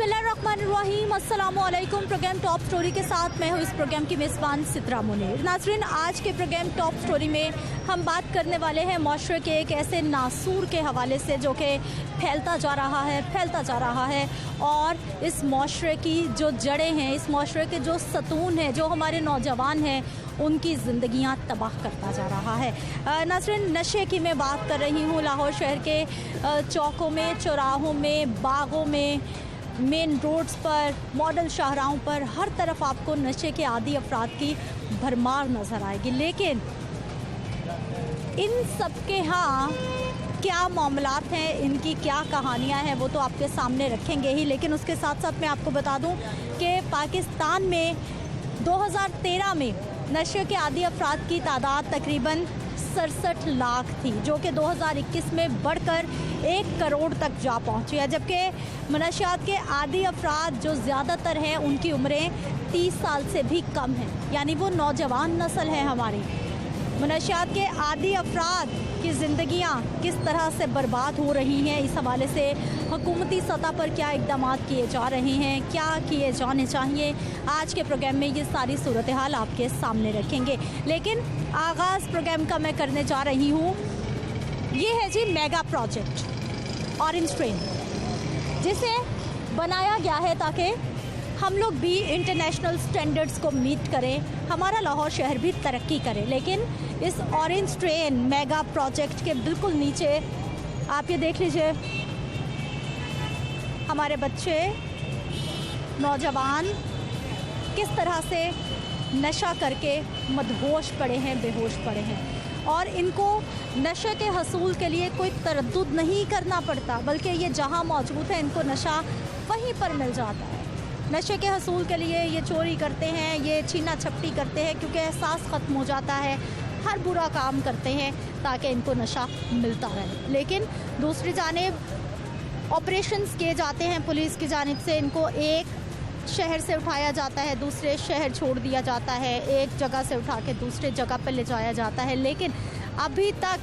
बिस्मिल्लाहिर्रहमानिर्रहीम, अस्सलामुअलैकुम। Programme top story के साथ मैं हूँ इस प्रोग्राम की मेज़बान सितरा मुनीर। नाज़रीन, आज के प्रोग्राम टॉप स्टोरी में हम बात करने वाले हैं माशरे के एक ऐसे नासूर के हवाले से जो कि फैलता जा रहा है और इस माशरे की जो जड़ें हैं, इस माशरे के जो सतून हैं, जो हमारे नौजवान हैं, उनकी ज़िंदगियां तबाह करता जा रहा है। नाज़रीन, नशे की मैं बात कर रही हूँ। लाहौर शहर के चौकों में, चौराहों में, बागों में, मेन रोड्स पर, मॉडल शाहराहों पर हर तरफ आपको नशे के आदी अफराद की भरमार नज़र आएगी। लेकिन इन सब के यहाँ क्या मामलात हैं, इनकी क्या कहानियाँ हैं, वो तो आपके सामने रखेंगे ही। लेकिन उसके साथ साथ मैं आपको बता दूं कि पाकिस्तान में 2013 में नशे के आदी अफराद की तादाद तकरीबन 67 लाख थी, जो कि 2021 में बढ़कर 1 करोड़ तक जा पहुंची है। जबकि मनशियात के आदी अफराद जो ज़्यादातर हैं, उनकी उम्रें 30 साल से भी कम हैं, यानी वो नौजवान नस्ल है हमारी। मनशियात के आदी अफराद की ज़िंदगियाँ किस तरह से बर्बाद हो रही हैं, इस हवाले से हुकूमती सतह पर क्या इक़दाम किए जा रहे हैं, क्या किए जाने चाहिए, आज के प्रोग्राम में ये सारी सूरत हाल आपके सामने रखेंगे। लेकिन आगाज़ प्रोग्राम का मैं करने जा रही हूँ, ये है जी मेगा प्रोजेक्ट ऑरेंज ट्रेन, जिसे बनाया गया है ताकि हम लोग भी इंटरनेशनल स्टैंडर्ड्स को मीट करें, हमारा लाहौर शहर भी तरक्की करे। लेकिन इस ऑरेंज ट्रेन मेगा प्रोजेक्ट के बिल्कुल नीचे आप ये देख लीजिए, हमारे बच्चे, नौजवान किस तरह से नशा करके मदहोश पड़े हैं, बेहोश पड़े हैं। और इनको नशे के हसूल के लिए कोई तरद्दुद नहीं करना पड़ता, बल्कि ये जहाँ मौजूद है इनको नशा वहीं पर मिल जाता है। नशे के हसूल के लिए ये चोरी करते हैं, ये छीना झपटी करते हैं, क्योंकि एहसास ख़त्म हो जाता है। हर बुरा काम करते हैं ताकि इनको नशा मिलता रहे। लेकिन दूसरी जानिब ऑपरेशंस किए जाते हैं पुलिस की जानिब से, इनको एक शहर से उठाया जाता है, दूसरे शहर छोड़ दिया जाता है, एक जगह से उठा के दूसरे जगह पर ले जाया जाता है। लेकिन अभी तक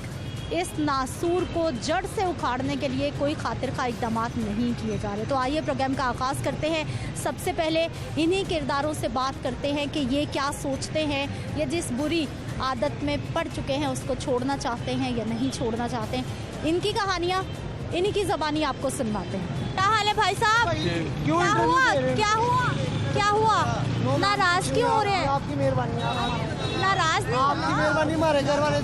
इस नासूर को जड़ से उखाड़ने के लिए कोई खातिर खा इक़दाम नहीं किए जा रहे। तो आइए प्रोग्राम का आगाज़ करते हैं। सबसे पहले इन्हीं किरदारों से बात करते हैं कि ये क्या सोचते हैं, ये जिस बुरी आदत में पड़ चुके हैं उसको छोड़ना चाहते हैं या नहीं छोड़ना चाहते हैं। इनकी कहानियाँ इन्हीं की ज़बानी आपको सुनवाते हैं। क्या हाल है भाई साहब? क्या हुआ? नाराज़ क्यों हो रहे हैं? आपकी मेहरबानी, नाराज़ नहीं, आपकी मेहरबानी, हमारे घर वाले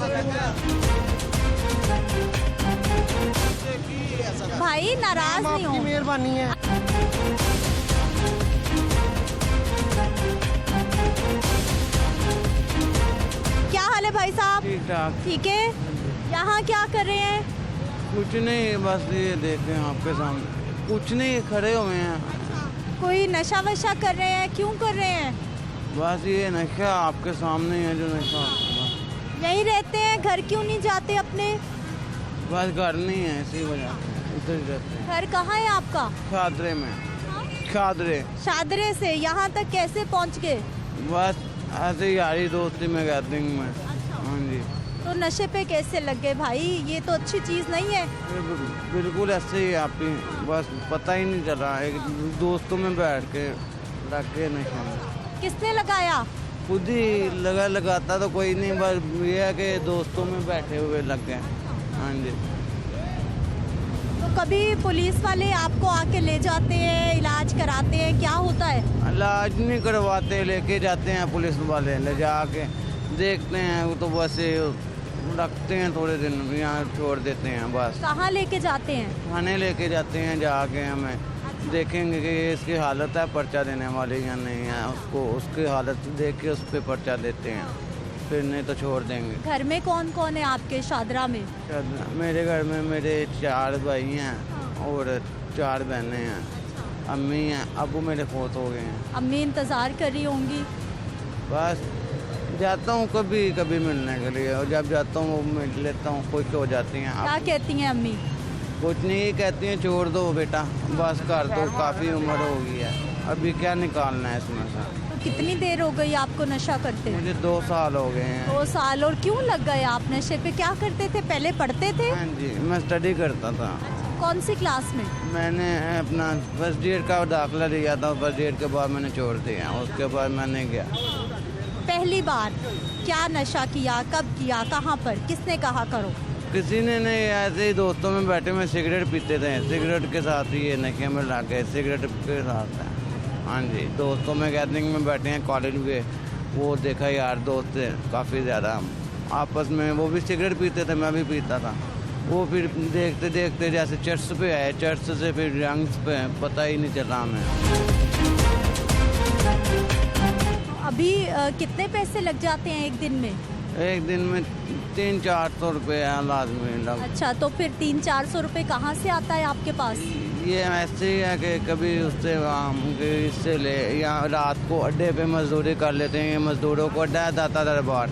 भाई नाराज़ नहीं हो, मेहरबानी है। क्या हाल है भाई साहब? ठीक ठाक। ठीक है। यहाँ क्या कर रहे हैं? कुछ नहीं, बस ये देखें आपके सामने, कुछ नहीं, खड़े हुए हैं। कोई नशा वशा कर रहे हैं? क्यों कर रहे हैं? बस ये नशा आपके सामने है जो नशा। यहीं रहते हैं, घर क्यों नहीं जाते अपने? बस घर नहीं है, इसी वजह से उधर ही रहते हैं। घर कहाँ है आपका? शादरे में। शादरे से यहाँ तक कैसे पहुँच गए? बस ऐसे ही यारी दोस्ती में गैदरिंग में। हाँ जी। तो नशे पे कैसे लग गए भाई? ये तो अच्छी चीज़ नहीं है। बिल्कुल ऐसे ही आप ही, बस पता ही नहीं चला, एक दोस्तों में बैठ के लग गए नशे में। किसने लगाया? खुद ही लगाता तो कोई नहीं, बस ये है कि दोस्तों में बैठे हुए लग गए। हाँ जी। तो कभी पुलिस वाले आपको आके ले जाते हैं, इलाज कराते हैं, क्या होता है? इलाज नहीं करवाते, लेके जाते हैं पुलिस वाले, ले जाके देखते हैं, वो तो बस रखते हैं थोड़े दिन, यहाँ छोड़ देते हैं बस। कहाँ लेके जाते हैं? थाने लेके जाते हैं, जाके हमें देखेंगे कि इसकी हालत है पर्चा देने वाली या नहीं है, उसको उसकी हालत देख के उस पर पर्चा देते हैं, फिर नहीं तो छोड़ देंगे। घर में कौन कौन है आपके शादरा में? मेरे घर में मेरे 4 भाई हैं और 4 बहनें हैं, अम्मी हैं, अबू मेरे फोत हो गए हैं। अम्मी इंतज़ार कर रही होंगी। बस जाता हूँ कभी कभी मिलने के लिए, और जब जाता हूँ वो मिल लेता हूँ, खुश हो जाती हैं। क्या कहती हैं अम्मी? कुछ नहीं, कहती हैं छोड़ दो बेटा, बस कर दो, काफ़ी उम्र हो गई है, अभी क्या निकालना है इसमें से। तो कितनी देर हो गई आपको नशा करते? मुझे 2 साल हो गए हैं। 2 साल। और क्यों लग गए आप नशे पे? क्या करते थे? पहले पढ़ते थे? हाँ जी, मैं स्टडी करता था। कौन सी क्लास में? मैंने अपना फर्स्ट ईयर का दाखिला लिया था, फर्स्ट ईयर के बाद मैंने छोड़ दिया, उसके बाद मैंने गया। पहली बार क्या नशा किया, कब किया, कहाँ पर, किसने कहा करो? किसी ने नहीं, ऐसे ही दोस्तों में बैठे में सिगरेट पीते थे, सिगरेट के साथ ही ये नशे में ला के सिगरेट के साथ है। हाँ जी, दोस्तों में गैदरिंग में बैठे हैं कॉलेज में, वो देखा यार दोस्त थे काफ़ी ज़्यादा, आपस में वो भी सिगरेट पीते थे, मैं भी पीता था। वो फिर देखते देखते जैसे चर्च पे आए, चर्च से फिर ड्रग्स पे, पता ही नहीं चला हमें। अभी कितने पैसे लग जाते हैं एक दिन में? एक दिन में 300-400 रुपये लाजमी लग। अच्छा, तो फिर 300-400 रुपये कहाँ से आता है आपके पास? ये ऐसे ही है कि कभी उससे इससे ले, या रात को अड्डे पे मजदूरी कर लेते हैं, मजदूरों को अड्डा जाता दरबार,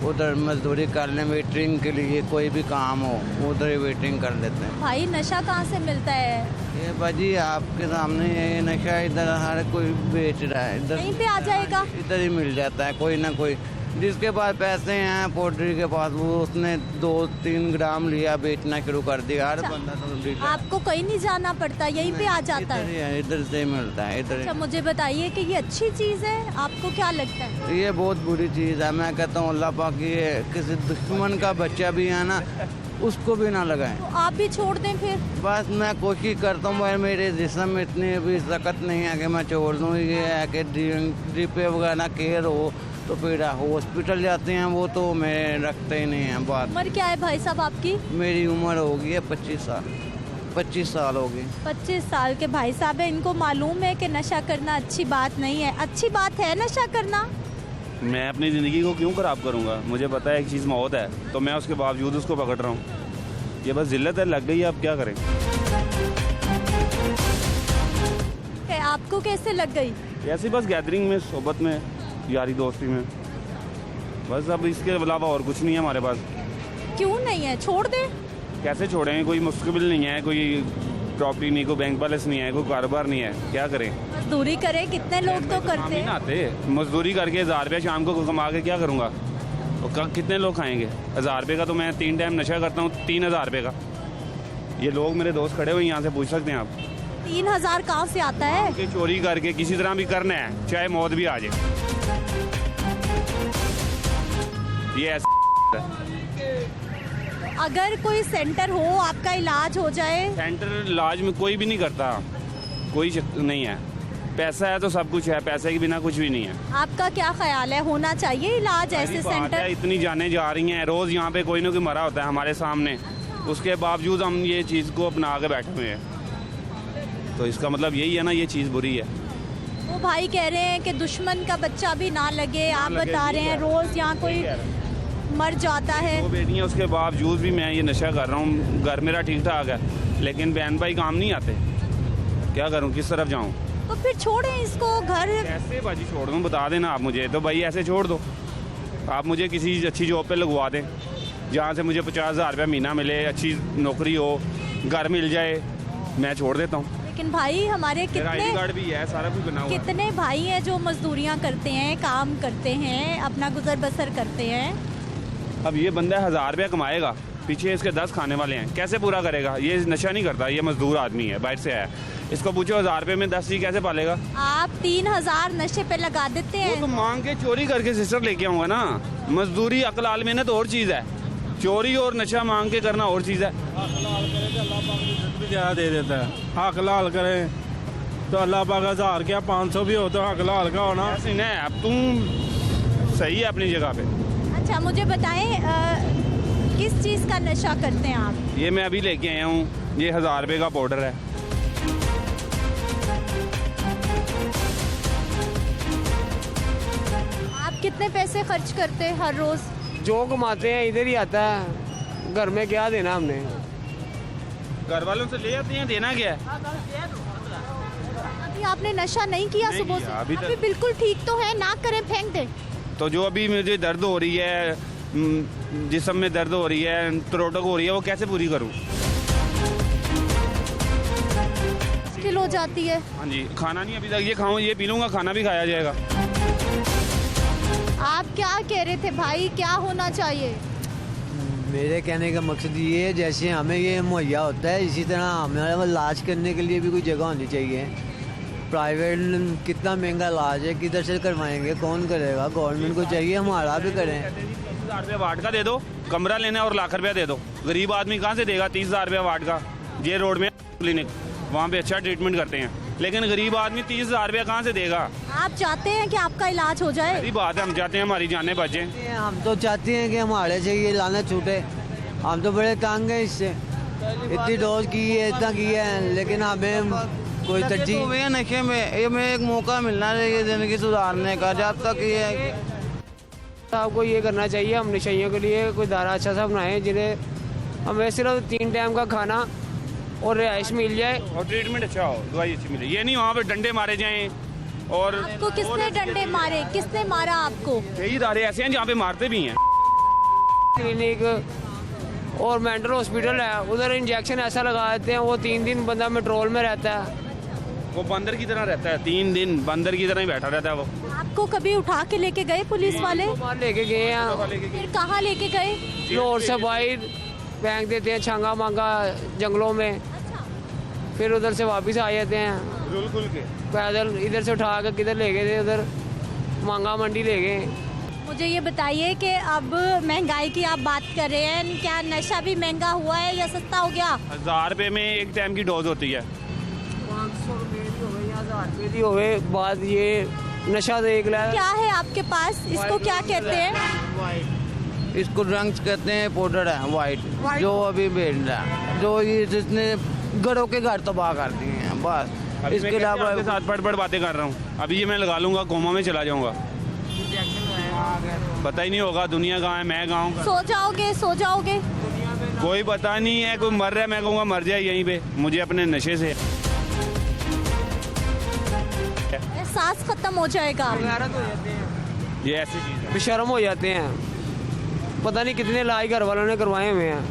उधर मजदूरी कर लें, वेटरिंग के लिए कोई भी काम हो उधर ही वेटरिंग कर लेते हैं। भाई नशा कहाँ से मिलता है? ये बाजी आपके सामने ये नशा इधर हर कोई बेच रहा है, इधर यहीं पे आ जाएगा? इधर ही मिल जाता है, कोई ना कोई जिसके पास पैसे हैं, पोल्ट्री के पास, वो उसने 2-3 ग्राम लिया, बेचना शुरू कर दिया। हर बंदा तो डीलर। आपको कहीं नहीं जाना पड़ता, यहीं पे आ जाता है? इधर से ही मिलता है, इधर। अच्छा, मुझे बताइए कि ये अच्छी चीज़ है, आपको क्या लगता है? ये बहुत बुरी चीज़ है, मैं कहता हूँ अल्लाह पाक ये किसी दुश्मन का बच्चा भी है ना, उसको भी ना लगाएं। तो आप भी छोड़ दें फिर? बस मैं कोशिश करता हूँ, मेरे जिस्म में इतनी भी सख्त नहीं है कि मैं छोड़ दूँ। ये है कि ड्रिप वगैरह केयर हो तो फिर हॉस्पिटल जाते हैं, वो तो मैं रखते ही नहीं हैं बात। उम्र क्या है भाई साहब आपकी? मेरी उम्र होगी है 25 साल, 25 साल होगी। 25 साल के भाई साहब है, इनको मालूम है कि नशा करना अच्छी बात नहीं है। अच्छी बात है नशा करना? मैं अपनी ज़िंदगी को क्यों ख़राब करूँगा? मुझे पता है एक चीज़ मौत है, तो मैं उसके बावजूद उसको पकड़ रहा हूँ। ये बस जिल्लत है, लग गई है, अब क्या करें। आपको कैसे लग गई? ऐसी बस गैदरिंग में, सोबत में, यारी दोस्ती में, बस। अब इसके अलावा और कुछ नहीं है हमारे पास। क्यों नहीं है? छोड़ दे। कैसे छोड़ें? कोई मुस्तकबिल नहीं है, कोई प्रॉपर्टी नहीं, कोई बैंक बैलेंस नहीं है, कोई कारोबार नहीं है, क्या करें? मजदूरी करें, कितने लोग तो करते हैं। आते मजदूरी करके 1000 रुपये शाम को कमा के क्या करूँगा? और कितने लोग खाएंगे? 1000 रुपये का तो मैं 3 टाइम नशा करता हूँ, 3000 रुपये का। ये लोग मेरे दोस्त खड़े हुए यहाँ से पूछ सकते हैं आप। 3000 कहाँ से आता है? कि चोरी करके किसी तरह भी करना है, चाहे मौत भी आ जाए। ये ऐसा अगर कोई सेंटर हो, आपका इलाज हो जाए। सेंटर इलाज में कोई भी नहीं करता, कोई नहीं है। पैसा है तो सब कुछ है, पैसे के बिना कुछ भी नहीं है। आपका क्या ख्याल है, होना चाहिए इलाज ऐसे सेंटर? इतनी जाने जा रही हैं, रोज यहाँ पे कोई ना कोई मरा होता है हमारे सामने, उसके बावजूद हम ये चीज़ को अपना के बैठे हुए हैं। तो इसका मतलब यही है ना, ये चीज़ बुरी है। वो भाई कह रहे हैं कि दुश्मन का बच्चा भी ना लगे, आप बता रहे हैं रोज यहाँ कोई मर जाता है। वो बेटियाँ, उसके बावजूद भी मैं ये नशा कर रहा हूँ। घर मेरा ठीक ठाक है, लेकिन बहन भाई काम नहीं आते, क्या करूँ, किस तरफ जाऊँ? तो फिर छोड़ें इसको। घर कैसे बाजी छोड़ दूँ, बता देना आप मुझे। तो भाई ऐसे छोड़ दो, आप मुझे किसी अच्छी जॉब पे लगवा दें, जहाँ से मुझे 50,000 रुपये महीना मिले, अच्छी नौकरी हो, घर मिल जाए, मैं छोड़ देता हूँ। लेकिन भाई हमारे ID कार्ड भी है, सारा कुछ बना हुआ है। कितने भाई हैं जो मजदूरियाँ करते हैं, काम करते हैं, अपना गुजर बसर करते हैं। अब ये बंदा 1000 रुपया कमाएगा, पीछे इसके 10 खाने वाले हैं, कैसे पूरा करेगा? ये नशा नहीं करता, ये मजदूर आदमी है, बाहर से आया। इसको पूछो 1000 रुपये में 10 ही कैसे पालेगा? आप 3000 नशे पे लगा देते हैं। वो तो मांग के चोरी करके सिस्टर लेके आऊंगा ना। मजदूरी अकलाल मेहनत और चीज़ है, चोरी और नशा मांग के करना और चीज़ है। ज़्यादा दे देता है। हक लाल करें तो अल्लाह पाक 1000 क्या 500 भी हो तो हक लाल का होना। ऐसे नहीं है, अब तुम सही है अपनी जगह पे। अच्छा, मुझे बताएं किस चीज़ का नशा करते हैं आप? ये मैं अभी लेके आया हूँ, ये 1000 रुपये का पाउडर है। आप कितने पैसे खर्च करते हैं हर रोज़? जो कमाते हैं इधर ही आता है, घर में क्या देना हमने। घर वालों से ले जाते हैं, देना क्या है? अभी आपने नशा नहीं किया? नहीं सुबह किया, से अभी अभी बिल्कुल ठीक तो है, ना करें, फेंक दे। तो जो अभी मुझे दर्द हो रही है, जिस्म में दर्द हो रही है, त्रोटक हो रही है, वो कैसे पूरी करूँ? मुश्किल हो जाती है। हाँ जी, खाना नहीं अभी तक, ये खाऊं, ये पी लूँगा, खाना भी खाया जाएगा। आप क्या कह रहे थे भाई, क्या होना चाहिए? मेरे कहने का मकसद ये है, जैसे हमें ये मुहैया होता है इसी तरह हमें इलाज करने के लिए भी कोई जगह होनी चाहिए। प्राइवेट कितना महंगा इलाज है, किधर से करवाएंगे, कौन करेगा? गवर्नमेंट को चाहिए हमारा भी करें। 30,000 रुपये वार्ड का दे दो, कमरा लेना है और लाख रुपया दे दो। गरीब आदमी कहाँ से देगा 30,000 रुपया वार्ड का? ये रोड में क्लिनिक, वहाँ पे अच्छा ट्रीटमेंट करते हैं, लेकिन गरीब आदमी 30,000 रुपया कहाँ से देगा? आप चाहते हैं कि आपका इलाज हो जाए? यही बात है, हम चाहते हैं हमारी जानें बचें। हम तो चाहते हैं कि हमारे से ये लानत छूटे। हम तो बड़े तंग हैं इससे, इतनी डोज की है, इतना किया है, लेकिन हमें कोई तरजीह तो भैया नशे में ये में एक मौका मिलना चाहिए जिंदगी सुधारने का। जब तक ये आपको ये करना चाहिए, हम नशइयों के लिए कोई दायरा अच्छा सा बनाएं जिन्हें हमें सिर्फ 3 टाइम का खाना और रिहाइश मिल जाए और ट्रीटमेंट अच्छा हो, दवाई अच्छी मिले। ये नहीं वहाँ पे डंडे मारे जाएं और आपको किसने डंडे मारे? किसने मारा आपको? कई इदारे ऐसे हैं जहाँ पे मारते भी हैं। क्लिनिक और मेंटल हॉस्पिटल है, उधर इंजेक्शन ऐसा लगा देते हैं, वो 3 दिन बंदा मेट्रोल में रहता है। वो बंदर की तरह रहता है, 3 दिन बंदर की तरह ही बैठा रहता है वो। आपको कभी उठा के लेके गए पुलिस वाले? बाहर लेके गए हैं, फिर कहाँ लेके गए? फ्लोर से बाहर फेंक देते हैं, छांगा मांगा जंगलों में, फिर उधर से वापस आ जाते हैं रुल खुल के। पैदल। इधर से उठा कर किधर ले गए थे? उधर मांगा मंडी ले गए। मुझे ये बताइए कि अब महंगाई की आप बात कर रहे हैं, क्या नशा भी महंगा हुआ है या सस्ता हो गया? 1000 रुपये में एक टाइम की डोज होती है। 500 रुपये की हो गई या 1000 रुपये की हो गई। बात ये नशा देख लिया। क्या है आपके पास? इसको क्या कहते हैं? इसको ड्रग्स कहते हैं, पाउडर है वाइट, जो अभी बेच रहा है, जो ये जिसने घरों के घर तबाह कर दिए हैं बस। अभी इसके मैं कैसे अलावा आपके साथ बड़ बातें कर रहा हूँ, अभी ये मैं लगा लूंगा, कोमा में चला जाऊंगा, पता ही नहीं होगा दुनिया कहाँ है, मैं कहाँ हूँ। सो जाओगे, सो जाओगे। कोई पता नहीं है, कोई मर रहा है, मैं कहूँगा मर जाए यहीं पे, मुझे अपने नशे से एहसास खत्म हो जाएगा। ये ऐसी चीज़ है। बेशर्म हो जाते हैं। पता नहीं कितने इलाज घर वालों ने करवाए हुए हैं।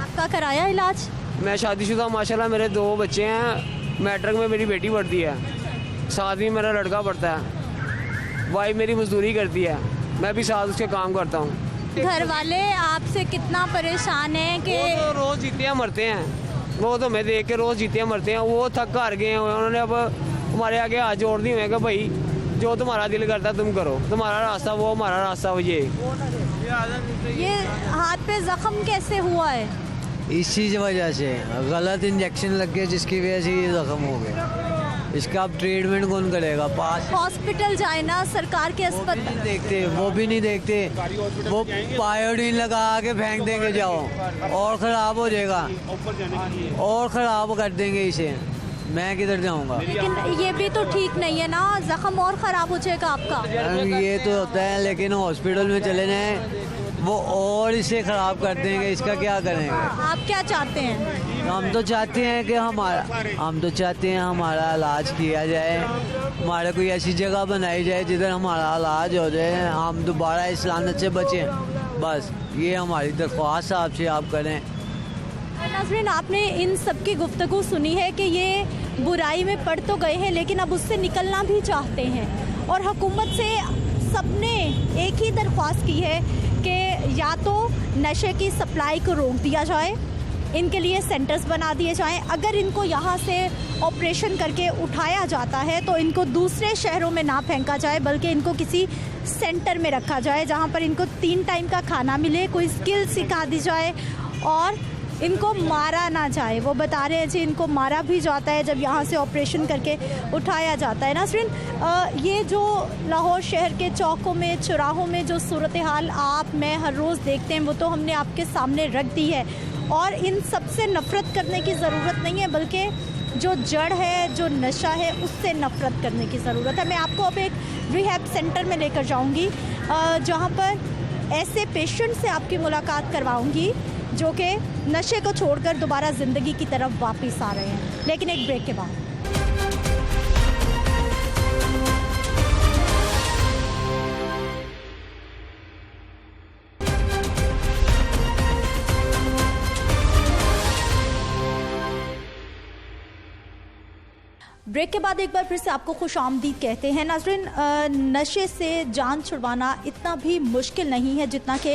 आपका कराया इलाज? मैं शादीशुदा, माशाल्लाह मेरे 2 बच्चे हैं। मैट्रिक में मेरी बेटी पढ़ती है, साथ में मेरा लड़का पढ़ता है। वाइफ मेरी मजदूरी करती है, मैं भी साथ उसके काम करता हूँ। घर वाले आपसे कितना परेशान हैं कि वो तो रोज़ जीतियाँ मरते हैं, वो तो मैं देख के रोज़ जीतियाँ मरते हैं। वो थक हार गए हैं, उन्होंने अब हमारे आगे हाथ जोड़ दिए हुए कि भाई जो तुम्हारा दिल करता तुम करो, तुम्हारा रास्ता वो, हमारा रास्ता वो। ये हाथ पे जख्म कैसे हुआ है? इसी वजह से गलत इंजेक्शन लग गया, जिसकी वजह से ये जख्म हो गया। इसका अब ट्रीटमेंट कौन करेगा? पास हॉस्पिटल जाए ना, सरकार के अस्पताल। देखते, वो भी नहीं देखते, वो पायोडीन लगा के फेंक देंगे, जाओ और ख़राब हो जाएगा, और ख़राब कर देंगे इसे। मैं किधर जाऊंगा? लेकिन ये भी तो ठीक नहीं है ना, जख्म और ख़राब हो जाएगा आपका। ये तो होता है, लेकिन हॉस्पिटल में चले जाएं वो और इसे ख़राब कर देंगे, इसका क्या करेंगे? आप क्या चाहते हैं? हम तो चाहते हैं कि हमारा इलाज किया जाए, हमारे कोई ऐसी जगह बनाई जाए जिधर हमारा इलाज हो जाए, हम दोबारा इस लानत से बचें। बस ये हमारी दरख्वास्त आपसे आप करें। नाज़रीन, आपने इन सब की गुफ्तगू सुनी है कि ये बुराई में पड़ तो गए हैं, लेकिन अब उससे निकलना भी चाहते हैं। और हुकूमत से सबने एक ही दरख्वास्त की है कि या तो नशे की सप्लाई को रोक दिया जाए, इनके लिए सेंटर्स बना दिए जाएं। अगर इनको यहाँ से ऑपरेशन करके उठाया जाता है तो इनको दूसरे शहरों में ना फेंका जाए, बल्कि इनको किसी सेंटर में रखा जाए जहाँ पर इनको 3 टाइम का खाना मिले, कोई स्किल सिखा दी जाए और इनको मारा ना जाए। वो बता रहे हैं जी इनको मारा भी जाता है जब यहाँ से ऑपरेशन करके उठाया जाता है। नाज़रीन, ये जो लाहौर शहर के चौकों में, चौराहों में जो सूरत हाल आप मैं हर रोज़ देखते हैं, वो तो हमने आपके सामने रख दी है। और इन सब से नफ़रत करने की ज़रूरत नहीं है, बल्कि जो जड़ है, जो नशा है, उससे नफ़रत करने की ज़रूरत है। मैं आपको अब एक रिहैब सेंटर में लेकर जाऊँगी जहाँ पर ऐसे पेशेंट से आपकी मुलाकात करवाऊँगी जो कि नशे को छोड़कर दोबारा ज़िंदगी की तरफ वापस आ रहे हैं, लेकिन एक ब्रेक के बाद। ब्रेक के बाद एक बार फिर से आपको खुशामदीद कहते हैं। नाज़रीन, नशे से जान छुड़वाना इतना भी मुश्किल नहीं है जितना कि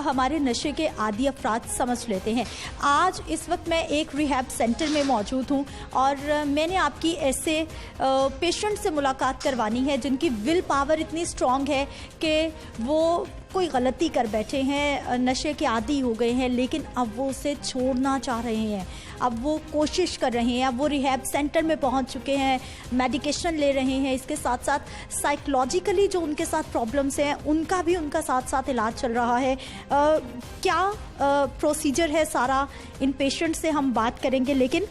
हमारे नशे के आदी अफराद समझ लेते हैं। आज इस वक्त मैं एक रिहैब सेंटर में मौजूद हूँ और मैंने आपकी ऐसे पेशेंट से मुलाकात करवानी है जिनकी विल पावर इतनी स्ट्रॉन्ग है कि वो कोई गलती कर बैठे हैं, नशे के आदी हो गए हैं, लेकिन अब वो उसे छोड़ना चाह रहे हैं, अब वो कोशिश कर रहे हैं, अब वो रिहैब सेंटर में पहुंच चुके हैं, मेडिकेशन ले रहे हैं। इसके साथ साथ साइकोलॉजिकली जो उनके साथ प्रॉब्लम्स हैं उनका भी उनका साथ साथ इलाज चल रहा है। क्या प्रोसीजर है सारा, इन पेशेंट से हम बात करेंगे, लेकिन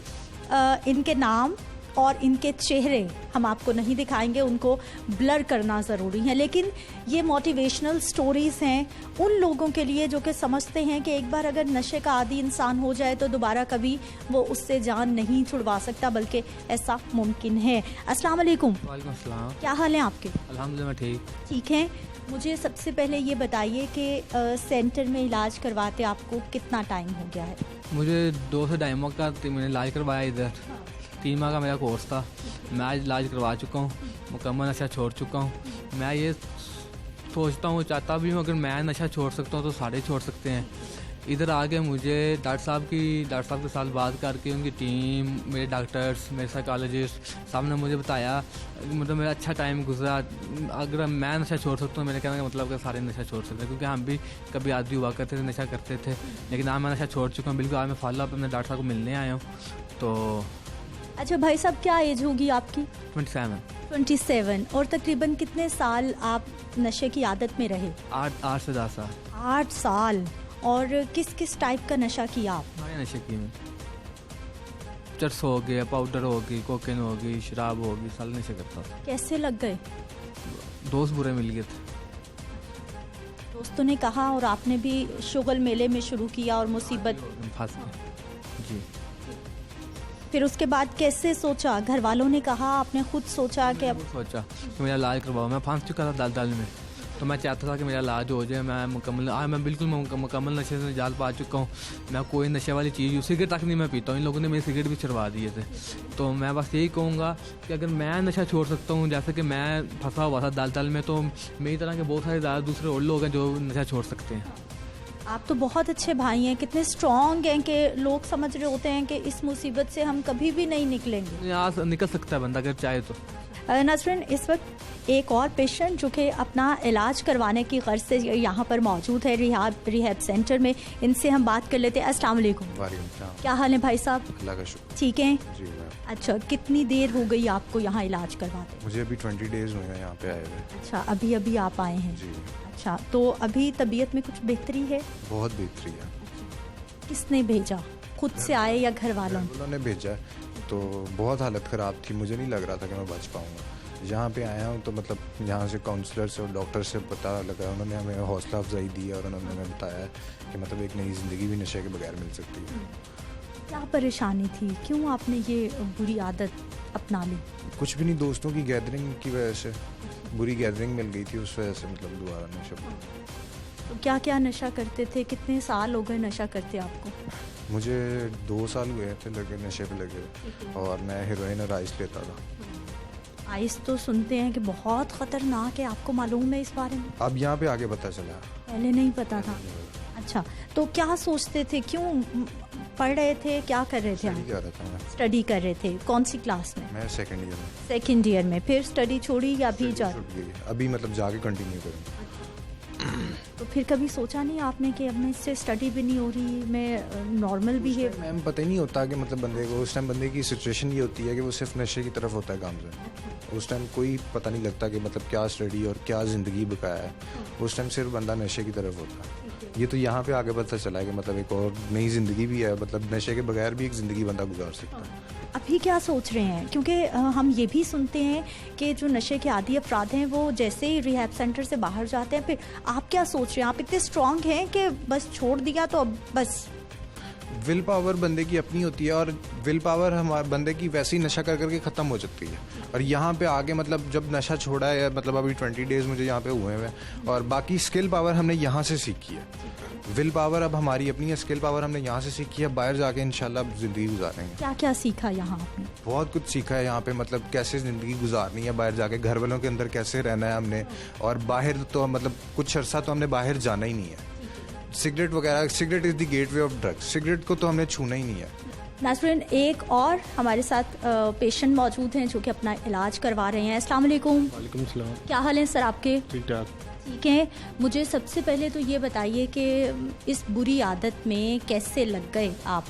इनके नाम और इनके चेहरे हम आपको नहीं दिखाएंगे, उनको ब्लर करना ज़रूरी है। लेकिन ये मोटिवेशनल स्टोरीज़ हैं उन लोगों के लिए जो कि समझते हैं कि एक बार अगर नशे का आदी इंसान हो जाए तो दोबारा कभी वो उससे जान नहीं छुड़वा सकता, बल्कि ऐसा मुमकिन है। अस्सलाम वालेकुम। वालेकुम अस्सलाम। क्या हाल है आपके? अल्हम्दुलिल्लाह ठीक है। मुझे सबसे पहले ये बताइए कि सेंटर में इलाज करवाते आपको कितना टाइम हो गया है? मुझे 2 से ढाई माह का मैंने इलाज करवाया इधर। 3 माह का मेरा कोर्स था। मैं आज इलाज करवा चुका हूँ, मुकम्मल नशा छोड़ चुका हूँ। मैं ये सोचता हूँ, चाहता भी हूँ, अगर मैं नशा छोड़ सकता हूँ तो सारे छोड़ सकते हैं। इधर आके मुझे डॉक्टर साहब के साथ बात करके, उनकी टीम, मेरे डॉक्टर्स, मेरे साइकोलॉजिस्ट सब ने मुझे बताया, मतलब मेरा अच्छा टाइम गुजरा। अगर मैं नशा छोड़ सकता हूँ, मेरे कहने का मतलब कि सारे नशा छोड़ सकते हैं, क्योंकि हम भी कभी आदी हुआ करते थे, नशा करते थे, लेकिन आज मैं नशा छोड़ चुका हूँ बिल्कुल। आज मैं फॉलो अप अपने डॉक्टर साहब को मिलने आया हूँ। तो अच्छा भाई साहब, क्या एज होगी आपकी? 27। और तकरीबन कितने साल आप नशे की आदत में रहे? 8 से 10 साल। 8 साल। और किस किस टाइप का नशा किया आप? सारे नशे किए मैं। चरस हो गया, पाउडर हो गई, कोकेन हो गई, शराब हो गई, सारे नशे करता था। कैसे लग गए? दोस्त बुरे मिल गए थे। दोस्तों ने कहा और आपने भी शुगल मेले में शुरू किया और मुसीबत फंस गए। जी। फिर उसके बाद कैसे सोचा? घर वालों ने कहा, आपने खुद सोचा कि अब सोचा कि मेरा इलाज करवाओ। मैं फंस चुका था दल में, तो मैं चाहता था कि मेरा इलाज हो जाए। मैं बिल्कुल मुकम्मल नशे से निजात पा चुका हूँ। मैं कोई नशे वाली चीज़, सिगरेट तक नहीं मैं पीता हूँ। इन लोगों ने मेरी सिगरेट भी छुड़वा दिए थे। तो मैं बस यही कहूँगा कि अगर मैं नशा छोड़ सकता हूँ, जैसे कि मैं फंसा हुआ था दल में, तो मेरी तरह के बहुत सारे दूसरे और लोग हैं जो नशा छोड़ सकते हैं। आप तो बहुत अच्छे भाई हैं, कितने स्ट्रॉन्ग हैं कि लोग समझ रहे होते हैं कि इस मुसीबत से हम कभी भी नहीं निकलेंगे। यहाँ निकल सकता है बंदा अगर चाहे तो। नाज़रीन, इस वक्त एक और पेशेंट जो कि अपना इलाज करवाने की गर्ज से यहाँ पर मौजूद है रिहैब सेंटर में, इनसे हम बात कर लेते हैं। अस्सलाम वालेकुम। क्या हाल है भाई साहब? अल्लाह का शुक्र। ठीक हैं? जी मैम। अच्छा, कितनी देर हो गई आपको यहाँ इलाज करवाते? मुझे अभी 20 डेज हुए हैं यहाँ पे आए हुए। अच्छा, अभी आप आए हैं? जी। अच्छा, तो अभी तबीयत में कुछ बेहतरी है? बहुत बेहतरी है। किसने भेजा, खुद से आए या घर वालों? उन्होंने भेजा। तो बहुत हालत ख़राब थी, मुझे नहीं लग रहा था कि मैं बच पाऊँगा। यहाँ पे आया हूँ तो मतलब यहाँ से काउंसलर से और डॉक्टर से पता लगा, उन्होंने हमें हौसला अफजाई दी और उन्होंने हमें बताया कि मतलब एक नई ज़िंदगी भी नशे के बगैर मिल सकती है। क्या परेशानी थी, क्यों आपने ये बुरी आदत अपना ली? कुछ भी नहीं, दोस्तों की गैदरिंग की वजह से, बुरी गैदरिंग मिल गई थी, उस वजह से मतलब दोबारा नशा। तो क्या क्या नशा करते थे? कितने साल हो गए नशा करते आपको? मुझे 2 साल हुए थे लगे नशे पे लगे, और मैं हेरोइन और आइस लेता था। आइस तो सुनते हैं कि बहुत ख़तरनाक है, आपको मालूम है इस बारे में? अब यहाँ पे आगे पता चला, पहले नहीं पता था। अच्छा, तो क्या सोचते थे, क्यों पढ़ रहे थे, क्या कर रहे थे? स्टडी कर रहे थे। कौन सी क्लास में? मैं सेकंड ईयर में। सेकंड ईयर में। फिर स्टडी छोड़ी या अभी अभी मतलब जाके कंटिन्यू करूँगा। तो फिर कभी सोचा नहीं आपने कि अब मैं इससे स्टडी भी नहीं हो रही, मैं नॉर्मल भी है? मैम पता ही नहीं होता कि मतलब बंदे को उस टाइम, बंदे की सिचुएशन ये होती है कि वो सिर्फ नशे की तरफ होता है काम से। उस टाइम कोई पता नहीं लगता कि मतलब क्या स्टडी और क्या ज़िंदगी बकाया है। उस टाइम सिर्फ बंदा नशे की तरफ होता है। ये तो यहाँ पे आगे पता चला है कि मतलब एक और नई ज़िंदगी भी है, मतलब नशे के बगैर भी एक ज़िंदगी बंदा गुजार सकता है। अभी क्या सोच रहे हैं? क्योंकि हम ये भी सुनते हैं कि जो नशे के आदी अफराद हैं वो जैसे ही रिहैब सेंटर से बाहर जाते हैं, फिर आप क्या सोच रहे हैं? आप इतने स्ट्रॉन्ग हैं कि बस छोड़ दिया तो अब बस? विल पावर बंदे की अपनी होती है और विल पावर हमारे बंदे की वैसे ही नशा कर करके ख़त्म हो जाती है। और यहाँ पे आगे मतलब जब नशा छोड़ा है, मतलब अभी 20 डेज़ मुझे यहाँ पे हुए हैं और बाकी स्किल पावर हमने यहाँ से सीखी है। विल पावर अब हमारी अपनी है, स्किल पावर हमने यहाँ से सीखी है, बाहर जाके इंशाल्लाह ज़िंदगी गुजारेंगे। क्या क्या सीखा यहाँ आपने? बहुत कुछ सीखा है यहाँ पे, मतलब कैसे ज़िंदगी गुजारनी है बाहर जाके, घर वालों के अंदर कैसे रहना है हमने, और बाहर तो मतलब कुछ अर्सा तो हमने बाहर जाना ही नहीं है। सिगरेट वगैरह, cigarette is the gateway of drugs, cigarette को तो हमने छूना ही नहीं है। नाज़रीन, एक और हमारे साथ पेशेंट मौजूद हैं जो कि अपना इलाज करवा रहे हैं। अस्सलाम वालेकुम। वालेकुम सलाम। क्या हाल है सर आपके? ठीक ठाक। ठीक है, मुझे सबसे पहले तो ये बताइए कि इस बुरी आदत में कैसे लग गए आप?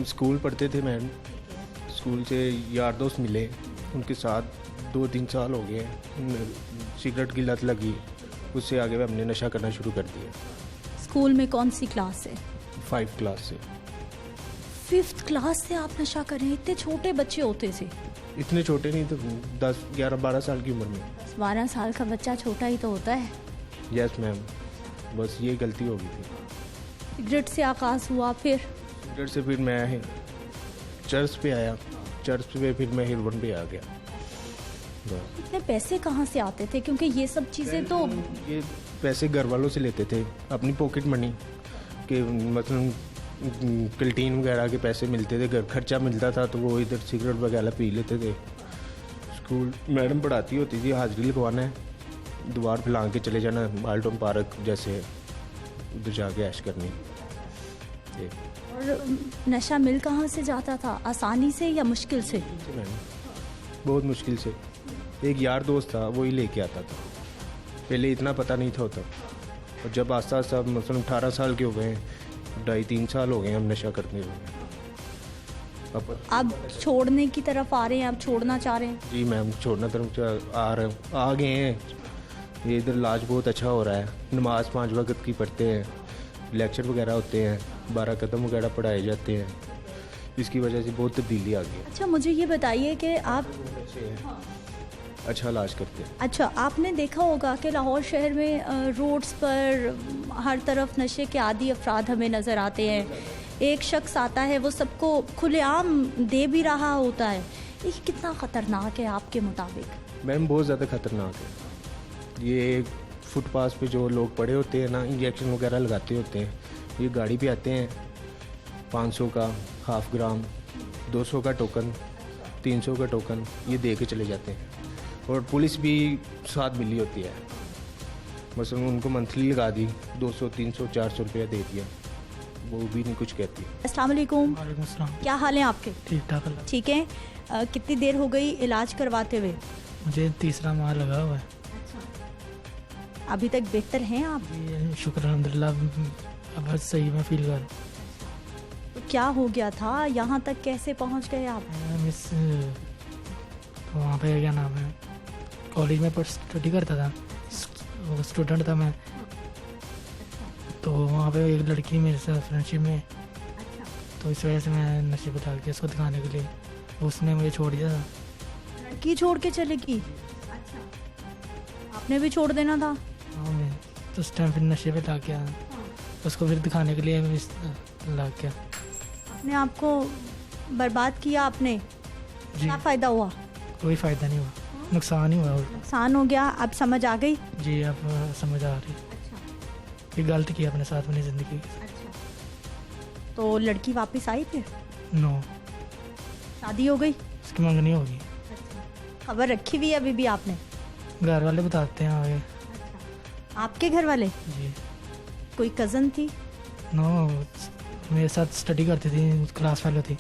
स्कूल पढ़ते थे मैम, स्कूल से यार दोस्त मिले, उनके साथ 2-3 साल हो गए, सिगरेट की लत लगी, उससे आगे हमने नशा करना शुरू कर दिया। स्कूल में कौन सी क्लास है? 5 क्लास से। 5th क्लास से आप नशा कर रहे हैं? इतने छोटे बच्चे होते थे? इतने छोटे नहीं तो 10, 11, 12 साल की उम्र में। 12 साल का बच्चा छोटा ही तो होता है। यस मैम, बस ये गलती हो गई थी। सिगरेट से आगाज़ हुआ, फिर सिगरेट से फिर मैं चर्च पे आया, चर्च पे फिर मैं हेरोइन पे आ गया। बस इतने पैसे कहाँ से आते थे? क्योंकि ये सब चीज़ें तो ये पैसे घर वालों से लेते थे, अपनी पॉकेट मनी के, मतलब कैंटीन वगैरह के पैसे मिलते थे, घर खर्चा मिलता था तो वो इधर सिगरेट वगैरह पी लेते थे। स्कूल मैडम पढ़ाती होती थी, हाजिरी लगवाना है, दीवार फैला के चले जाना, माल्टन पार्क जैसे, उधर जाके ऐश करनी। और नशा मिल कहाँ से जाता था? आसानी से या मुश्किल से? बहुत मुश्किल से। एक यार दोस्त था, वो ही लेके आता था, पहले इतना पता नहीं था होता, और जब आस्ता आस्ता मतलब 18 साल के हो गए, 2.5-3 साल हो गए हम नशा करते हुए। अब छोड़ने की तरफ आ रहे हैं, अब छोड़ना चाह रहे हैं? जी मैम, छोड़ना तरफ आ गए हैं। ये इधर इलाज बहुत अच्छा हो रहा है, नमाज 5 वक्त की पढ़ते हैं, लेक्चर वगैरह होते हैं, 12 कदम वगैरह पढ़ाए जाते हैं, इसकी वजह से बहुत तब्दीली आ गई है। अच्छा, मुझे ये बताइए कि आप अच्छा इलाज करते हैं। अच्छा, आपने देखा होगा कि लाहौर शहर में रोड्स पर हर तरफ नशे के आदी अफराद हमें नज़र आते हैं। एक शख्स आता है, वो सबको खुलेआम दे भी रहा होता है। ये कितना ख़तरनाक है आपके मुताबिक? मैम बहुत ज़्यादा ख़तरनाक है। ये फुटपाथ पे जो लोग पड़े होते हैं ना, इंजेक्शन वगैरह लगाते होते हैं, ये गाड़ी पे आते हैं, 500 का हाफ ग्राम, 200 का टोकन, 300 का टोकन, ये दे के चले जाते हैं। और पुलिस भी साथ मिली होती है, बस उनको मंथली लगा दी, 200, 300, 400 रुपया दे दिया, वो भी नहीं कुछ कहती। अस्सलाम वालेकुम। वालेकुम सलाम। क्या हाल है आपके? ठीक ठाक अल्लाह। ठीक है। कितनी देर हो गई इलाज करवाते हुए? मुझे 3रा माह लगा हुआ है। अभी तक बेहतर हैं आप? जी शुक्र अल्हम्दुलिल्लाह, अब सही में फील कर। तो क्या हो गया था? यहाँ तक कैसे पहुँच गए आप? मिस तो वहाँ पे क्या नाम है, कॉलेज में स्टडी करता था, स्टूडेंट था मैं, तो वहाँ पे एक लड़की मेरे साथ फ्रेंडशिप में, तो इस वजह से मैं नशे पे डाल के उसको दिखाने के लिए, उसने मुझे छोड़ दिया था। लड़की छोड़ के चलेगी? आपने भी छोड़ देना था। हाँ, मैं तो उस टाइम फिर नशे पे ला गया, उसको फिर दिखाने के लिए ला गया। अपने आप को बर्बाद किया आपने? जी, क्या फ़ायदा हुआ? कोई फ़ायदा नहीं हुआ, नुकसान ही हुआ। नुकसान हो गया। अब समझ आ गई? जी, अब समझ आ रही। ये गलत किया अपने साथ अपनी ज़िंदगी। तो लड़की वापस आई फिर? नो, शादी हो गई? उसकी मंगनी होगी। खबर रखी हुई है अभी भी आपने? घर वाले बताते हैं आगे। आपके घर वाले? जी। कोई कज़न थी? नो, मेरे साथ स्टडी करती थी, क्लास फेलो थी।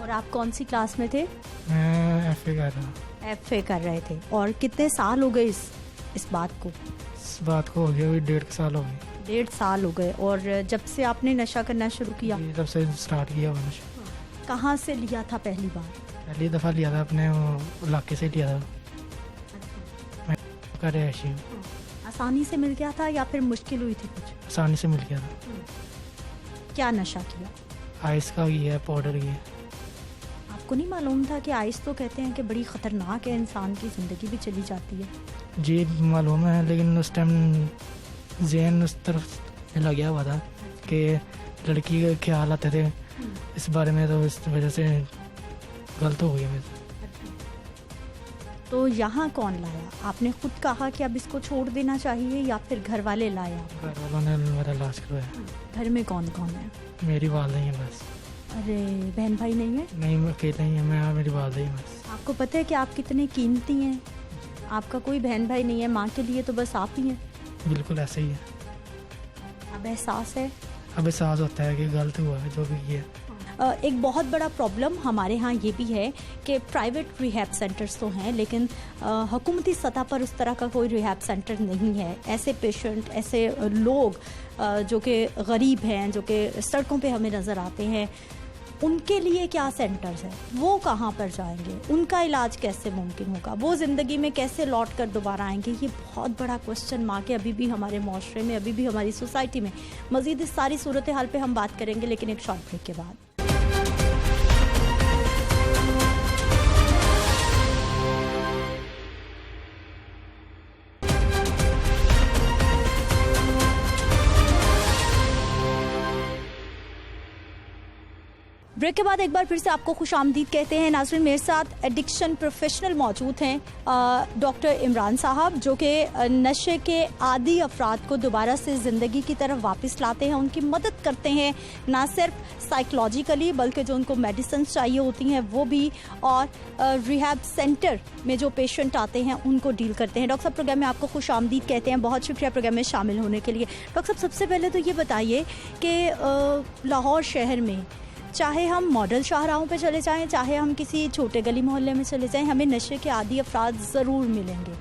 और आप कौन सी क्लास में थे? मैं FA कर रहा। FA कर रहे थे। और कितने साल हो गए इस बात को? इस बात को हो गया 1.5 साल हो गए। 1.5 साल हो गए। और जब से आपने नशा करना शुरू किया? तब से स्टार्ट किया हुआ नशा। कहाँ से लिया था पहली बार? पहली दफ़ा लिया था अपने इलाके से लिया था। मैं कर रहा हूँ। आसानी से मिल गया था या फिर मुश्किल हुई थी कुछ? आसानी से मिल गया था। क्या नशा किया? आइस का ही है, पाउडर की है। आपको नहीं मालूम था कि आइस तो कहते हैं कि बड़ी ख़तरनाक है, इंसान की ज़िंदगी भी चली जाती है? जी मालूम है, लेकिन उस टाइम जहन उस तरफ लग गया हुआ था कि लड़की के ख्याल आते थे इस बारे में, तो इस वजह से गलत हो गई मेरे से। तो यहाँ कौन लाया? आपने खुद कहा कि अब इसको छोड़ देना चाहिए या फिर घर वाले लाया? घर वालों ने मेरा इलाज करवाया। घर में कौन कौन है? मेरी वालदा ही है बस। अरे बहन भाई नहीं है? नहीं, मैं अकेला ही है, मैं मेरी वालदा ही बस। आपको पता है कि आप कितने कीमती हैं? आपका कोई बहन भाई नहीं है, माँ के लिए तो बस आप ही हैं। बिल्कुल ऐसे ही है। अब एहसास है? अब एहसास होता है कि गलत हुआ है जो भी किया। एक बहुत बड़ा प्रॉब्लम हमारे यहाँ ये भी है कि प्राइवेट रिहैब सेंटर्स तो हैं, लेकिन हुकूमती सतह पर उस तरह का कोई रिहैब सेंटर नहीं है। ऐसे पेशेंट, ऐसे लोग जो कि गरीब हैं, जो कि सड़कों पे हमें नज़र आते हैं, उनके लिए क्या सेंटर्स हैं? वो कहाँ पर जाएंगे? उनका इलाज कैसे मुमकिन होगा? वो ज़िंदगी में कैसे लौट कर दोबारा आएंगे? ये बहुत बड़ा क्वेश्चन मार्क है अभी भी हमारे माशरे में, अभी भी हमारी सोसाइटी में। मज़ीद इस सारी सूरत हाल पे हम बात करेंगे, लेकिन एक शॉर्ट ब्रेक के बाद। ब्रेक के बाद एक बार फिर से आपको खुशामदीद कहते हैं। नाज़रीन, मेरे साथ एडिक्शन प्रोफेशनल मौजूद हैं डॉक्टर इमरान साहब, जो कि नशे के आदी अफराद को दोबारा से ज़िंदगी की तरफ वापस लाते हैं, उनकी मदद करते हैं, ना सिर्फ साइकोलॉजिकली बल्कि जो उनको मेडिसिन चाहिए होती हैं वो भी, और रिहैब सेंटर में जो पेशेंट आते हैं उनको डील करते हैं। डॉक्टर साहब, प्रोग्राम में आपको खुशामदीद कहते हैं, बहुत शुक्रिया प्रोग्राम में शामिल होने के लिए। डॉक्टर साहब, सबसे पहले तो ये बताइए कि लाहौर शहर में, चाहे हम मॉडल शाहराहों पे चले जाएं, चाहे हम किसी छोटे गली मोहल्ले में चले जाएं, हमें नशे के आदी अफराद ज़रूर मिलेंगे।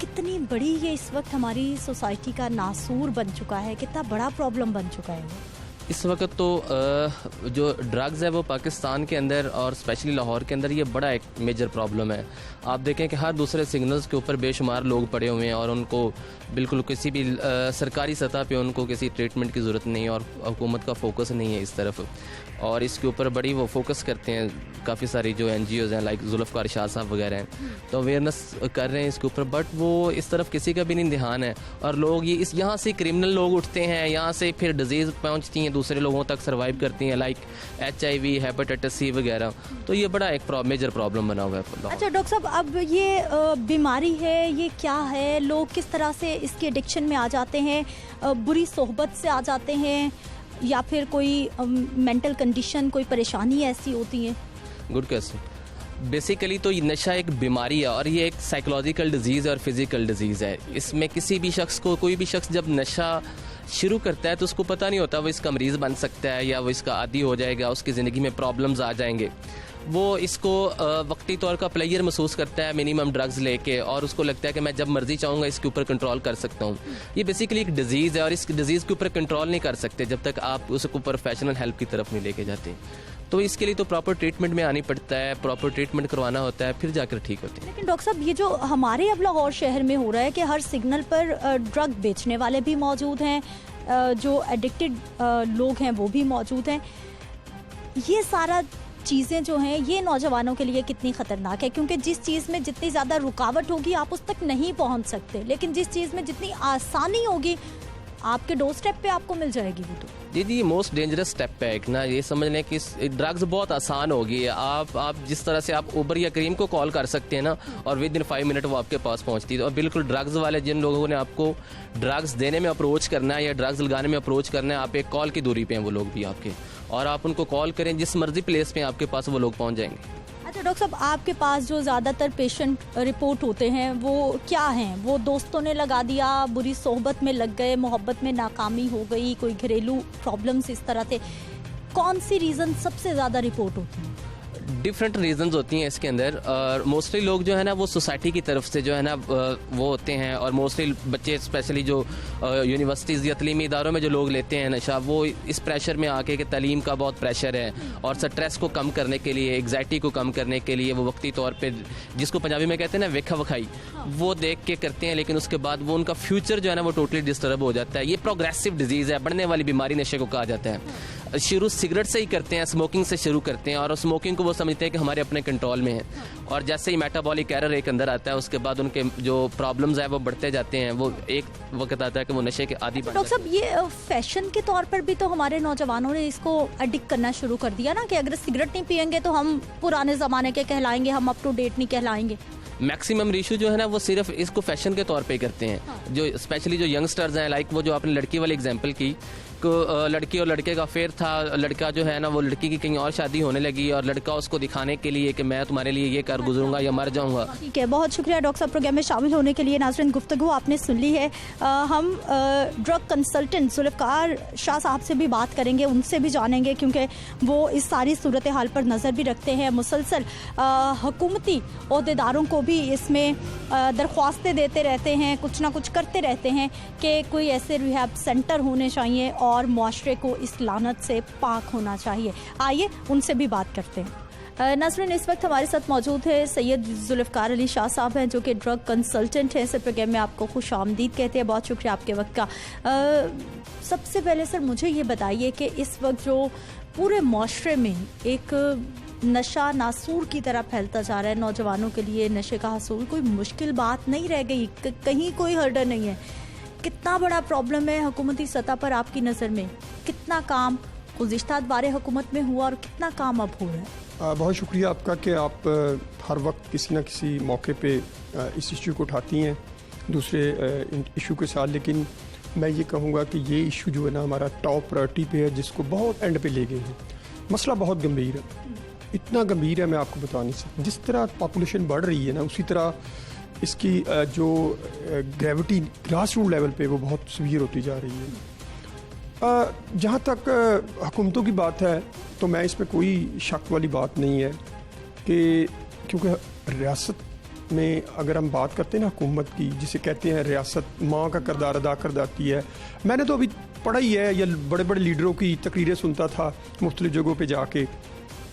कितनी बड़ी ये इस वक्त हमारी सोसाइटी का नासूर बन चुका है, कितना बड़ा प्रॉब्लम बन चुका है इस वक्त। तो जो ड्रग्स है वो पाकिस्तान के अंदर और स्पेशली लाहौर के अंदर ये बड़ा एक मेजर प्रॉब्लम है। आप देखें कि हर दूसरे सिग्नल्स के ऊपर बेशुमार लोग पड़े हुए हैं और उनको बिल्कुल किसी भी सरकारी सतह पे उनको किसी ट्रीटमेंट की ज़रूरत नहीं है और हुकूमत का फोकस नहीं है इस तरफ, और इसके ऊपर बड़ी वो फोकस करते हैं काफ़ी सारी जो NGOs हैं, लाइक जुल्फ़कार शाह साहब वगैरह हैं, तो अवेयरनेस कर रहे हैं इसके ऊपर, बट वो इस तरफ किसी का भी नहीं ध्यान है। और लोग ये इस यहाँ से क्रिमिनल लोग उठते हैं, यहाँ से फिर डिजीज़ पहुँचती हैं, दूसरे लोगों तक सर्वाइव करती हैं, लाइक HIV, हेपेटाइटिस C वगैरह। तो ये बड़ा एक मेजर प्रॉब्लम बना हुआ है। अच्छा डॉक्टर साहब, अब ये बीमारी है, ये क्या है? लोग किस तरह से इसके एडिक्शन में आ जाते हैं? बुरी सोहबत से आ जाते हैं या फिर कोई मेंटल कंडीशन, कोई परेशानी ऐसी होती है? Good question. बेसिकली तो ये नशा एक बीमारी है और ये एक साइकोलॉजिकल डिजीज़ और फिज़िकल डिजीज़ है। इसमें किसी भी शख्स को, कोई भी शख्स जब नशा शुरू करता है तो उसको पता नहीं होता वो इसका मरीज़ बन सकता है या वो इसका आदी हो जाएगा, उसकी ज़िंदगी में प्रॉब्लम्स आ जाएंगे। वो इसको वक्ती तौर का प्लेयर महसूस करता है मिनिमम ड्रग्स लेके, और उसको लगता है कि मैं जब मर्जी चाहूँगा इसके ऊपर कंट्रोल कर सकता हूँ। ये बेसिकली एक डिजीज़ है और इस डिजीज़ के ऊपर कंट्रोल नहीं कर सकते जब तक आप उसको प्रोफेशनल हेल्प की तरफ नहीं लेके जाते। तो इसके लिए तो प्रॉपर ट्रीटमेंट में आनी पड़ता है, प्रॉपर ट्रीटमेंट करवाना होता है, फिर जाकर ठीक होते हैं। लेकिन डॉक्टर साहब, ये जो हमारे अब लाहौर शहर में हो रहा है कि हर सिग्नल पर ड्रग बेचने वाले भी मौजूद हैं, जो एडिक्टेड लोग हैं वो भी मौजूद हैं, ये सारा चीज़ें जो हैं ये नौजवानों के लिए कितनी ख़तरनाक है? क्योंकि जिस चीज़ में जितनी ज़्यादा रुकावट होगी आप उस तक नहीं पहुंच सकते, लेकिन जिस चीज़ में जितनी आसानी होगी आपके डोर स्टेप पे आपको मिल जाएगी वो। तो जी मोस्ट डेंजरस स्टेप है एक ना, ये समझ लें कि ड्रग्स बहुत आसान होगी। आप जिस तरह से आप उबर या क्रीम को कॉल कर सकते हैं ना, और विद इन 5 मिनट वो आपके पास पहुंचती है। और बिल्कुल ड्रग्स वाले जिन लोगों ने आपको ड्रग्स देने में अप्रोच करना है या ड्रग्स लगाने में अप्रोच करना है, आप एक कॉल की दूरी पे हैं वो लोग भी आपके, और आप उनको कॉल करें जिस मर्जी प्लेस पे आपके पास वो लोग पहुंच जाएंगे। अच्छा डॉक्टर साहब, आपके पास जो ज़्यादातर पेशेंट रिपोर्ट होते हैं वो क्या हैं? वो दोस्तों ने लगा दिया, बुरी सोहबत में लग गए, मोहब्बत में नाकामी हो गई, कोई घरेलू प्रॉब्लम्स इस तरह से, कौन सी रीज़न सबसे ज़्यादा रिपोर्ट होती है? डिफरेंट रीजंस होती हैं इसके अंदर, और मोस्टली लोग जो है ना वो सोसाइटी की तरफ से जो है ना वो होते हैं, और मोस्टली बच्चे स्पेशली जो यूनिवर्सिटीज़ या तलीमी इदारों में जो लोग लेते हैं नशा, वो इस प्रेशर में आके कि तालीम का बहुत प्रेशर है और स्ट्रेस को कम करने के लिए, एग्जाइटी को कम करने के लिए वो वक्ती तौर पे, जिसको पंजाबी में कहते हैं ना वेखा वखाई, वो देख के करते हैं, लेकिन उसके बाद वो उनका फ्यूचर जो है ना वो टोटली डिस्टर्ब हो जाता है। ये प्रोग्रेसिव डिजीज़ है, बढ़ने वाली बीमारी नशे को कहा जाता है। शुरू सिगरेट से ही करते हैं, स्मोकिंग से शुरू करते हैं, और स्मोकिंग को वो समझते हैं कि हमारे अपने कंट्रोल में है, और जैसे ही मेटाबॉलिक एरर एक अंदर आता है उसके बाद उनके जो प्रॉब्लम्स है वो बढ़ते जाते हैं, वो एक वक्त आता है कि वो नशे के आदी बन डॉक्टर साहब, ये फैशन के तौर पर भी तो हमारे नौजवानों ने इसको एडिक्ट करना शुरू कर दिया ना, कि अगर सिगरेट नहीं पियेंगे तो हम पुराने ज़माने के कहलाएंगे, हम अप टू डेट नहीं कहलाएंगे। मैक्सिमम रेशो जो है ना वो सिर्फ इसको फैशन के तौर पे करते हैं। जो स्पेशली जो यंगस्टर्स हैं, लाइक वो जो आपने लड़की वाली एग्जांपल की, को लड़की और लड़के का अफेयर था, लड़का जो है ना वो लड़की की कहीं और शादी होने लगी और लड़का उसको दिखाने के लिए कि मैं तुम्हारे लिए ये कर गुजरूंगा या मर जाऊंगा। ठीक है, बहुत शुक्रिया डॉक्टर साहब प्रोग्राम में शामिल होने के लिए। नाज़रीन, गुफ्तगू आपने सुन ली है। हम ड्रग कंसल्टेंट जुल्फ़कार शाह साहब से भी बात करेंगे, उनसे भी जानेंगे, क्योंकि वो इस सारी सूरत हाल पर नज़र भी रखते हैं। मुसलसल हुकूमती ओहदेदारों को भी इसमें दरख्वास्तें देते रहते हैं, कुछ ना कुछ करते रहते हैं कि कोई ऐसे रिहैब सेंटर होने चाहिए और मुआशरे को इस लानत से पाक होना चाहिए। आइए उनसे भी बात करते हैं। नाज़रीन, इस वक्त हमारे साथ मौजूद है सैयद जुल्फ़कार अली शाह साहब हैं, जो कि ड्रग कंसल्टेंट हैं। इस प्रोग्राम में आपको खुश आमदीद कहते हैं। बहुत शुक्रिया आपके वक्त का। सबसे पहले सर मुझे ये बताइए कि इस वक्त जो पूरे मुआशरे में एक नशा नासूर की तरह फैलता जा रहा है, नौजवानों के लिए नशे का हसूल कोई मुश्किल बात नहीं रह गई, कहीं कोई हर्डल नहीं है। कितना बड़ा प्रॉब्लम है हुकूमती सतह पर आपकी नज़र में? कितना काम गुज़िश्ता दौरे हुकूमत में हुआ और कितना काम अब हो रहा है? बहुत शुक्रिया आपका कि आप हर वक्त किसी न किसी मौके पे इस इशू को उठाती हैं दूसरे इशू के साथ। लेकिन मैं ये कहूँगा कि ये इशू जो है ना हमारा टॉप प्रायोरिटी पे है, जिसको बहुत एंड पे ले गए हैं। मसला बहुत गंभीर है, इतना गंभीर है मैं आपको बता नहीं सकता। जिस तरह पॉपुलेशन बढ़ रही है ना, उसी तरह इसकी जो ग्रेविटी ग्रास रूट लेवल पे वो बहुत सीवियर होती जा रही है। जहाँ तक हुकूमतों की बात है तो मैं इसमें कोई शक वाली बात नहीं है कि क्योंकि रियासत में अगर हम बात करते हैं ना हुकूमत की, जिसे कहते हैं रियासत माँ का किरदार अदा कर जाती है। मैंने तो अभी पढ़ा ही है या बड़े बड़े लीडरों की तकरीरें सुनता था मुख्तलिफ जगहों पे जाके,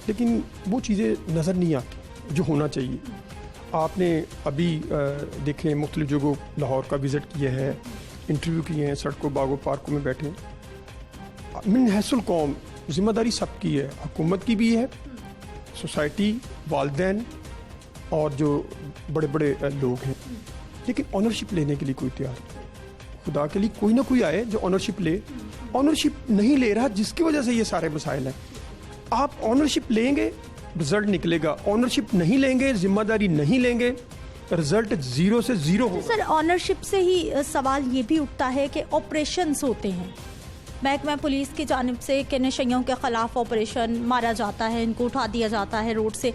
लेकिन वो चीज़ें नज़र नहीं आती जो होना चाहिए। आपने अभी देखें मुख्तलिफ जगहों लाहौर का विज़िट किया है, इंटरव्यू किए हैं, सड़कों बागों पार्कों में बैठे। मिन हैसुल कौम ज़िम्मेदारी सबकी है, हुकूमत की भी है, सोसाइटी, वालदैन और जो बड़े बड़े लोग हैं। लेकिन ऑनरशिप लेने के लिए कोई तैयार नहीं। खुदा के लिए कोई ना कोई आए जो ऑनरशिप ले। ऑनरशिप नहीं ले रहा, जिसकी वजह से ये सारे मसाइल हैं। आप ऑनरशिप लेंगे, रिजल्ट निकलेगा। ऑनरशिप नहीं लेंगे, जिम्मेदारी नहीं लेंगे, रिजल्ट जीरो से जीरो होगा। सर, ऑनरशिप से ही सवाल ये भी उठता है कि ऑपरेशंस होते हैं महकमा पुलिस की जानिब से कि नशइयों के ख़िलाफ़ ऑपरेशन, मारा जाता है, इनको उठा दिया जाता है रोड से।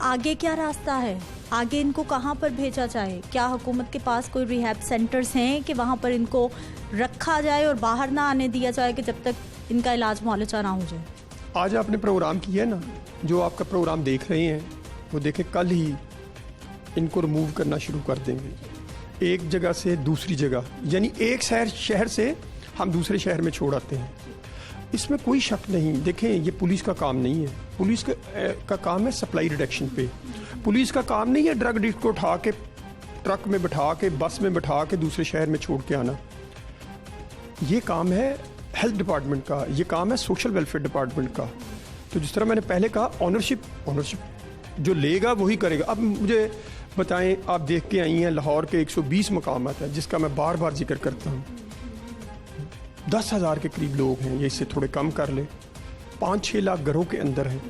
आगे क्या रास्ता है? आगे इनको कहाँ पर भेजा जाए? क्या हुकूमत के पास कोई रिहैब सेंटर्स हैं कि वहाँ पर इनको रखा जाए और बाहर ना आने दिया जाए कि जब तक इनका इलाज मुआलजा ना हो जाए? आज आपने प्रोग्राम किया है ना, जो आपका प्रोग्राम देख रहे हैं वो देखें, कल ही इनको रिमूव करना शुरू कर देंगे एक जगह से दूसरी जगह, यानी एक शहर से हम दूसरे शहर में छोड़ आते हैं। इसमें कोई शक नहीं। देखें, ये पुलिस का काम नहीं है। पुलिस का काम है सप्लाई रिडक्शन पे। पुलिस का काम नहीं है ड्रग एडिक्ट को उठा के ट्रक में बैठा के, बस में बैठा के दूसरे शहर में छोड़ के आना। ये काम है हेल्थ डिपार्टमेंट का, ये काम है सोशल वेलफेयर डिपार्टमेंट का। तो जिस तरह मैंने पहले कहा, ऑनरशिप जो लेगा वही करेगा। अब मुझे बताएं, आप देख के आई हैं लाहौर के 120 मकामात हैं, जिसका मैं बार बार जिक्र करता हूँ। 10,000 के करीब लोग हैं, ये इससे थोड़े कम कर ले। 5-6 लाख घरों के अंदर हैं।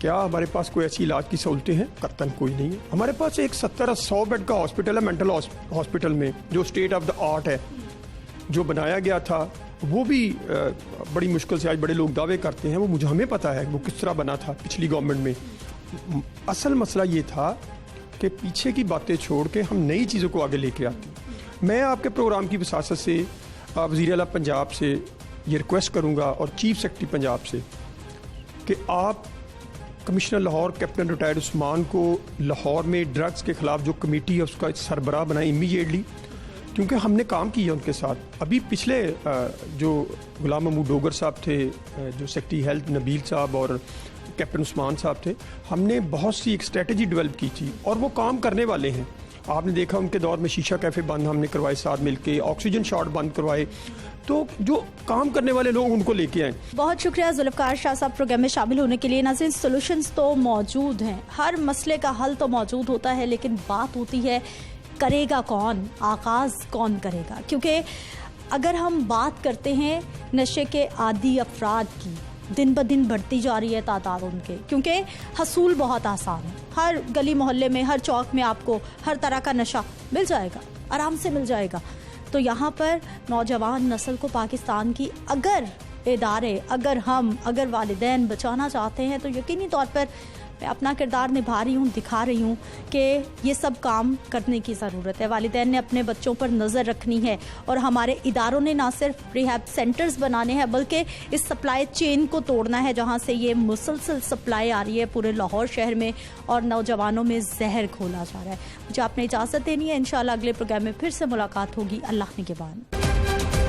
क्या हमारे पास कोई ऐसी इलाज की सहूलतें हैं? कतन कोई नहीं है। हमारे पास एक 70-100 बेड का हॉस्पिटल है, मेंटल हॉस्पिटल में, जो स्टेट ऑफ द आर्ट है, जो बनाया गया था। वो भी बड़ी मुश्किल से, आज बड़े लोग दावे करते हैं, वो हमें पता है वो किस तरह बना था पिछली गवर्नमेंट में। असल मसला ये था कि पीछे की बातें छोड़ के हम नई चीज़ों को आगे लेके आते। मैं आपके प्रोग्राम की वसासत से वज़ीर आला पंजाब से ये रिक्वेस्ट करूंगा और चीफ सेक्रेटरी पंजाब से कि आप commissioner Lahore captain retired Usman को लाहौर में ड्रग्स के ख़िलाफ़ जो कमेटी है उसका सरबराह बनाए इमीडिएटली, क्योंकि हमने काम किया उनके साथ। अभी पिछले जो गुलाम महमूद डोगर साहब थे, जो सेक्रेटरी हेल्थ नबील साहब और कैप्टन उस्मान साहब थे, हमने बहुत सी एक स्ट्रेटजी डेवलप की थी और वो काम करने वाले हैं। आपने देखा उनके दौर में शीशा कैफ़े बंद हमने करवाए साथ मिलके, ऑक्सीजन शॉट बंद करवाए, तो जो काम करने वाले लोग उनको लेके आए। बहुत शुक्रिया जुल्फ़कार शाह साहब प्रोग्राम में शामिल होने के लिए। नाज़रीन, सॉल्यूशंस तो मौजूद हैं, हर मसले का हल तो मौजूद होता है, लेकिन बात होती है करेगा कौन, आगाज़ कौन करेगा। क्योंकि अगर हम बात करते हैं नशे के आदी अफराद की, दिन ब दिन बढ़ती जा रही है तादाद उनके, क्योंकि हसूल बहुत आसान है। हर गली मोहल्ले में, हर चौक में आपको हर तरह का नशा मिल जाएगा, आराम से मिल जाएगा। तो यहाँ पर नौजवान नस्ल को पाकिस्तान की अगर इदारे, अगर वालिदैन बचाना चाहते हैं, तो यकीनी तौर पर मैं अपना किरदार निभा रही हूँ, दिखा रही हूँ कि ये सब काम करने की ज़रूरत है। वालिदैन ने अपने बच्चों पर नज़र रखनी है और हमारे इदारों ने ना सिर्फ रिहैब सेंटर्स बनाने हैं, बल्कि इस सप्लाई चेन को तोड़ना है जहाँ से ये मुसलसल सप्लाई आ रही है पूरे लाहौर शहर में और नौजवानों में जहर घोला जा रहा है। मुझे आपने इजाज़त देनी है। इंशाल्लाह अगले प्रोग्राम में फिर से मुलाकात होगी। अल्लाह निगहबान।